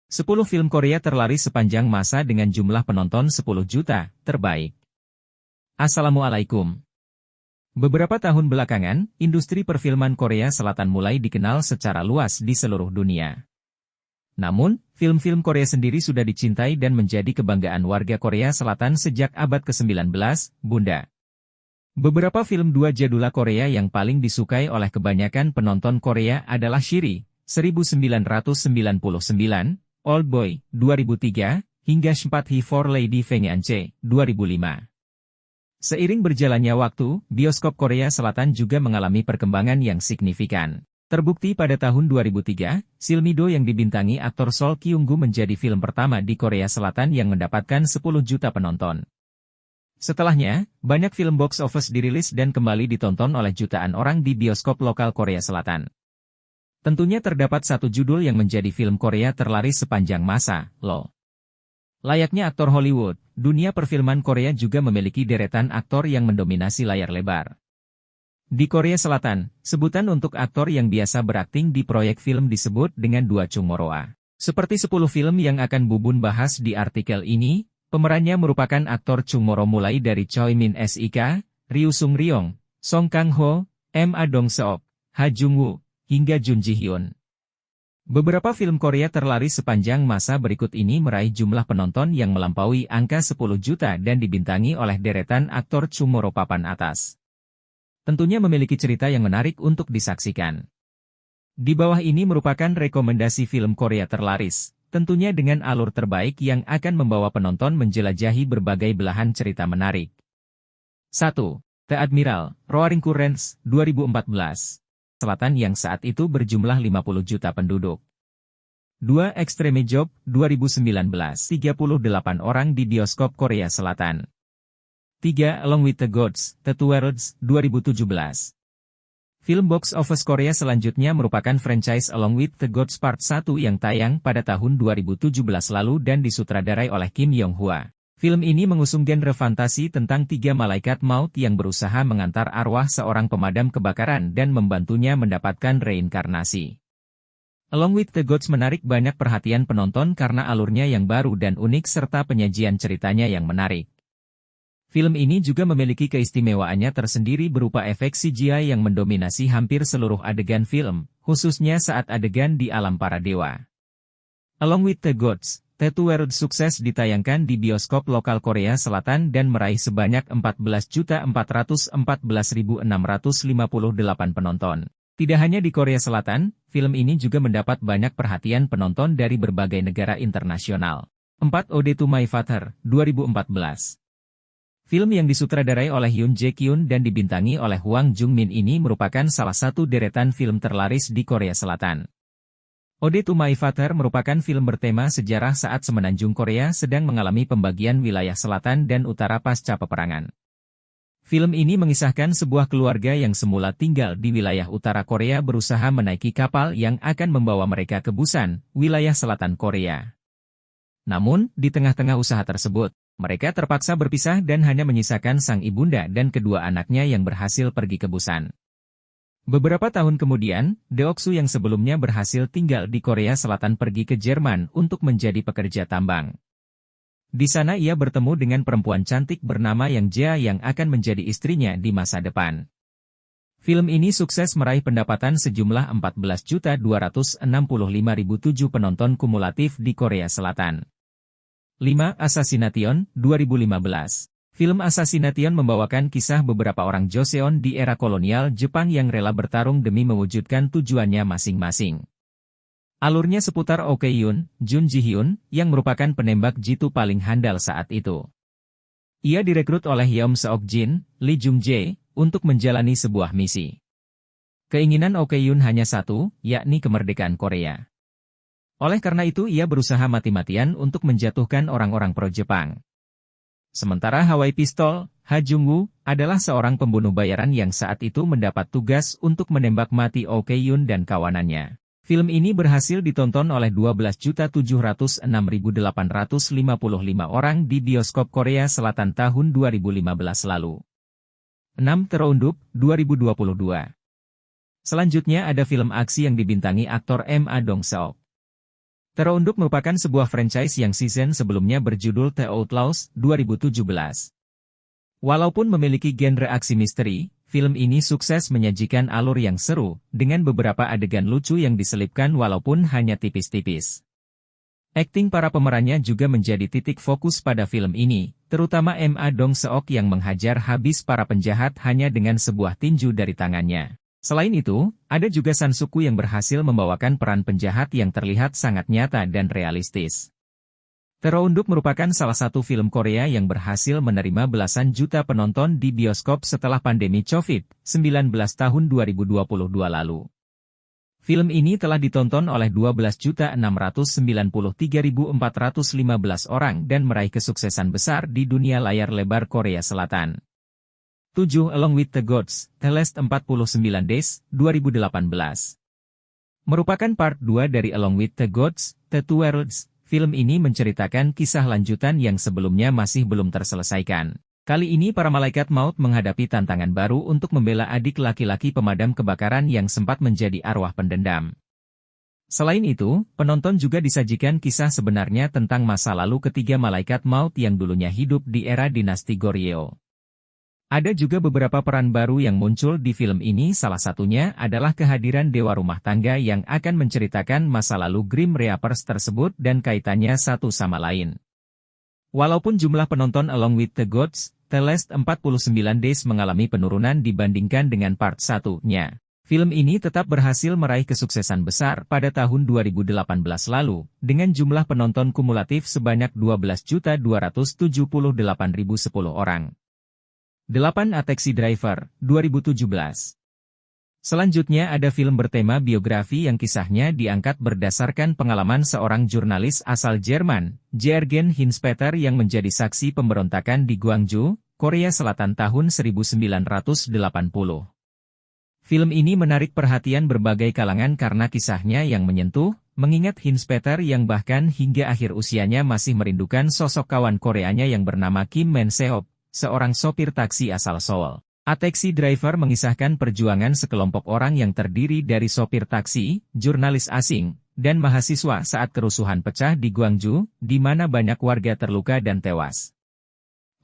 10 film Korea terlaris sepanjang masa dengan jumlah penonton 10 juta terbaik. Assalamualaikum. Beberapa tahun belakangan, industri perfilman Korea Selatan mulai dikenal secara luas di seluruh dunia. Namun, film-film Korea sendiri sudah dicintai dan menjadi kebanggaan warga Korea Selatan sejak abad ke-19, Bunda. Beberapa film dua jadula Korea yang paling disukai oleh kebanyakan penonton Korea adalah Shiri, 1999, Old Boy, 2003, hingga Sympathy for Lady Vengeance, 2005. Seiring berjalannya waktu, bioskop Korea Selatan juga mengalami perkembangan yang signifikan. Terbukti pada tahun 2003, Silmido yang dibintangi aktor Sol Kyung-gu menjadi film pertama di Korea Selatan yang mendapatkan 10 juta penonton. Setelahnya, banyak film box office dirilis dan kembali ditonton oleh jutaan orang di bioskop lokal Korea Selatan. Tentunya terdapat satu judul yang menjadi film Korea terlaris sepanjang masa, LOL. Layaknya aktor Hollywood, dunia perfilman Korea juga memiliki deretan aktor yang mendominasi layar lebar. Di Korea Selatan, sebutan untuk aktor yang biasa berakting di proyek film disebut dengan Dua Chung Moroa. Seperti 10 film yang akan Bubun bahas di artikel ini, pemerannya merupakan aktor Chung Moro mulai dari Choi Min Sik, Ryu Sung Ryong, Song Kang Ho, Ma Dong Seok, Ha Jung Woo, hingga Jun Ji Hyun. Beberapa film Korea terlaris sepanjang masa berikut ini meraih jumlah penonton yang melampaui angka 10 juta dan dibintangi oleh deretan aktor Chung Moro papan atas. Tentunya memiliki cerita yang menarik untuk disaksikan. Di bawah ini merupakan rekomendasi film Korea terlaris, tentunya dengan alur terbaik yang akan membawa penonton menjelajahi berbagai belahan cerita menarik. 1. The Admiral, Roaring Currents, 2014. Selatan yang saat itu berjumlah 50 juta penduduk. 2. Extreme Job, 2019. 38 orang di bioskop Korea Selatan. 3. Along with the Gods, The Two Worlds, 2017. Film box office Korea selanjutnya merupakan franchise Along with the Gods Part 1 yang tayang pada tahun 2017 lalu dan disutradarai oleh Kim Yong-hwa. Film ini mengusung genre fantasi tentang 3 malaikat maut yang berusaha mengantar arwah seorang pemadam kebakaran dan membantunya mendapatkan reinkarnasi. Along with the Gods menarik banyak perhatian penonton karena alurnya yang baru dan unik serta penyajian ceritanya yang menarik. Film ini juga memiliki keistimewaannya tersendiri berupa efek CGI yang mendominasi hampir seluruh adegan film, khususnya saat adegan di alam para dewa. Along with the Gods, The Two Worlds sukses ditayangkan di bioskop lokal Korea Selatan dan meraih sebanyak 14.414.658 penonton. Tidak hanya di Korea Selatan, film ini juga mendapat banyak perhatian penonton dari berbagai negara internasional. 4. Ode to My Father, 2014. Film yang disutradarai oleh Yoon Jae-kyun dan dibintangi oleh Hwang Jung-min ini merupakan salah satu deretan film terlaris di Korea Selatan. Ode to My Father merupakan film bertema sejarah saat semenanjung Korea sedang mengalami pembagian wilayah selatan dan utara pasca peperangan. Film ini mengisahkan sebuah keluarga yang semula tinggal di wilayah utara Korea berusaha menaiki kapal yang akan membawa mereka ke Busan, wilayah selatan Korea. Namun, di tengah-tengah usaha tersebut, mereka terpaksa berpisah dan hanya menyisakan sang ibunda dan kedua anaknya yang berhasil pergi ke Busan. Beberapa tahun kemudian, Deoksu yang sebelumnya berhasil tinggal di Korea Selatan pergi ke Jerman untuk menjadi pekerja tambang. Di sana ia bertemu dengan perempuan cantik bernama Yang Jia yang akan menjadi istrinya di masa depan. Film ini sukses meraih pendapatan sejumlah 14.265.007 penonton kumulatif di Korea Selatan. 5. Assassination, 2015. Film Assassination membawakan kisah beberapa orang Joseon di era kolonial Jepang yang rela bertarung demi mewujudkan tujuannya masing-masing. Alurnya seputar Oh Kye-yoon, Jun Ji Hyun, yang merupakan penembak jitu paling handal saat itu. Ia direkrut oleh Yeom Seok Jin, Lee Jung Jae, untuk menjalani sebuah misi. Keinginan Oh Kye-yoon hanya satu, yakni kemerdekaan Korea. Oleh karena itu ia berusaha mati-matian untuk menjatuhkan orang-orang pro-Jepang. Sementara Hawaii Pistol, Ha Jung Woo, adalah seorang pembunuh bayaran yang saat itu mendapat tugas untuk menembak mati Oh Kye-yoon dan kawanannya. Film ini berhasil ditonton oleh 12.706.855 orang di bioskop Korea Selatan tahun 2015 lalu. 6. Terundup, 2022. Selanjutnya ada film aksi yang dibintangi aktor Ma Dong Seok. Terunduk merupakan sebuah franchise yang season sebelumnya berjudul The Outlaws 2017. Walaupun memiliki genre aksi misteri, film ini sukses menyajikan alur yang seru, dengan beberapa adegan lucu yang diselipkan walaupun hanya tipis-tipis. Akting para pemerannya juga menjadi titik fokus pada film ini, terutama Ma Dong-seok yang menghajar habis para penjahat hanya dengan sebuah tinju dari tangannya. Selain itu, ada juga San Soo-kyu yang berhasil membawakan peran penjahat yang terlihat sangat nyata dan realistis. Terunduk merupakan salah satu film Korea yang berhasil menerima belasan juta penonton di bioskop setelah pandemi COVID-19 tahun 2022 lalu. Film ini telah ditonton oleh 12.693.415 orang dan meraih kesuksesan besar di dunia layar lebar Korea Selatan. 7 Along with the Gods, The Last 49 Days, 2018. Merupakan part 2 dari Along with the Gods, The Two Worlds. Film ini menceritakan kisah lanjutan yang sebelumnya masih belum terselesaikan. Kali ini para malaikat maut menghadapi tantangan baru untuk membela adik laki-laki pemadam kebakaran yang sempat menjadi arwah pendendam. Selain itu, penonton juga disajikan kisah sebenarnya tentang masa lalu ketiga malaikat maut yang dulunya hidup di era dinasti Goryeo. Ada juga beberapa peran baru yang muncul di film ini, salah satunya adalah kehadiran dewa rumah tangga yang akan menceritakan masa lalu Grim Reapers tersebut dan kaitannya satu sama lain. Walaupun jumlah penonton Along with the Gods, The Last 49 Days mengalami penurunan dibandingkan dengan part 1-nya, film ini tetap berhasil meraih kesuksesan besar pada tahun 2018 lalu, dengan jumlah penonton kumulatif sebanyak 12.278.010 orang. 8 A Taxi Driver, 2017. Selanjutnya ada film bertema biografi yang kisahnya diangkat berdasarkan pengalaman seorang jurnalis asal Jerman, Jürgen Hinspeter yang menjadi saksi pemberontakan di Gwangju, Korea Selatan tahun 1980. Film ini menarik perhatian berbagai kalangan karena kisahnya yang menyentuh, mengingat Hinspeter yang bahkan hingga akhir usianya masih merindukan sosok kawan Koreanya yang bernama Kim Man-seop, seorang sopir taksi asal Seoul. A Taxi Driver mengisahkan perjuangan sekelompok orang yang terdiri dari sopir taksi, jurnalis asing, dan mahasiswa saat kerusuhan pecah di Gwangju, di mana banyak warga terluka dan tewas.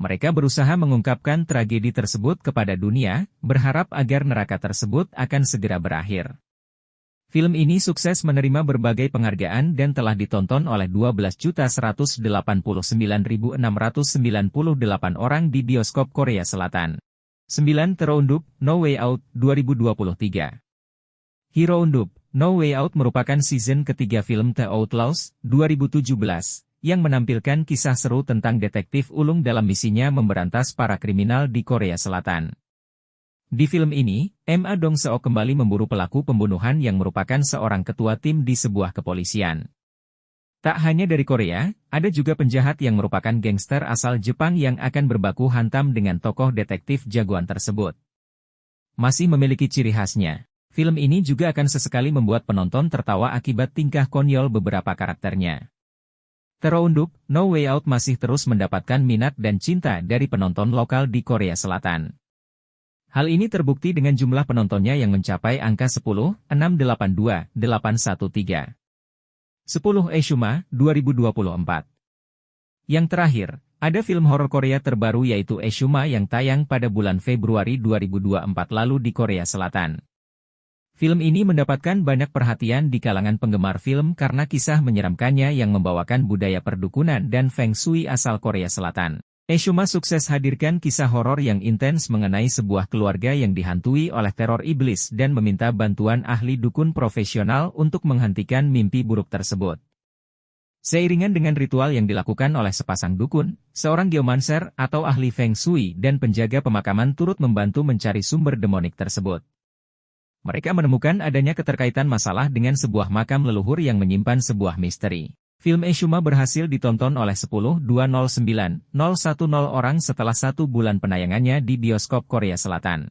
Mereka berusaha mengungkapkan tragedi tersebut kepada dunia, berharap agar neraka tersebut akan segera berakhir. Film ini sukses menerima berbagai penghargaan dan telah ditonton oleh 12.189.698 orang di bioskop Korea Selatan. 9 Terunduk, No Way Out, 2023. Hirounduk, No Way Out merupakan season ketiga film The Outlaws, 2017, yang menampilkan kisah seru tentang detektif ulung dalam misinya memberantas para kriminal di Korea Selatan. Di film ini, Ma Dong-seok kembali memburu pelaku pembunuhan yang merupakan seorang ketua tim di sebuah kepolisian. Tak hanya dari Korea, ada juga penjahat yang merupakan gangster asal Jepang yang akan berbaku hantam dengan tokoh detektif jagoan tersebut. Masih memiliki ciri khasnya, film ini juga akan sesekali membuat penonton tertawa akibat tingkah konyol beberapa karakternya. Terunduk, No Way Out masih terus mendapatkan minat dan cinta dari penonton lokal di Korea Selatan. Hal ini terbukti dengan jumlah penontonnya yang mencapai angka 10,682,813. 10 Eshuma, 2024. Yang terakhir, ada film horor Korea terbaru yaitu Eshuma yang tayang pada bulan Februari 2024 lalu di Korea Selatan. Film ini mendapatkan banyak perhatian di kalangan penggemar film karena kisah menyeramkannya yang membawakan budaya perdukunan dan feng shui asal Korea Selatan. Eshuma sukses hadirkan kisah horor yang intens mengenai sebuah keluarga yang dihantui oleh teror iblis dan meminta bantuan ahli dukun profesional untuk menghentikan mimpi buruk tersebut. Seiringan dengan ritual yang dilakukan oleh sepasang dukun, seorang geomancer atau ahli feng shui dan penjaga pemakaman turut membantu mencari sumber demonik tersebut. Mereka menemukan adanya keterkaitan masalah dengan sebuah makam leluhur yang menyimpan sebuah misteri. Film Eshuma berhasil ditonton oleh 10.209.010 orang setelah 1 bulan penayangannya di bioskop Korea Selatan.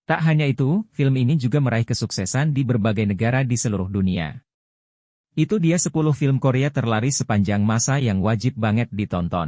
Tak hanya itu, film ini juga meraih kesuksesan di berbagai negara di seluruh dunia. Itu dia 10 film Korea terlaris sepanjang masa yang wajib banget ditonton.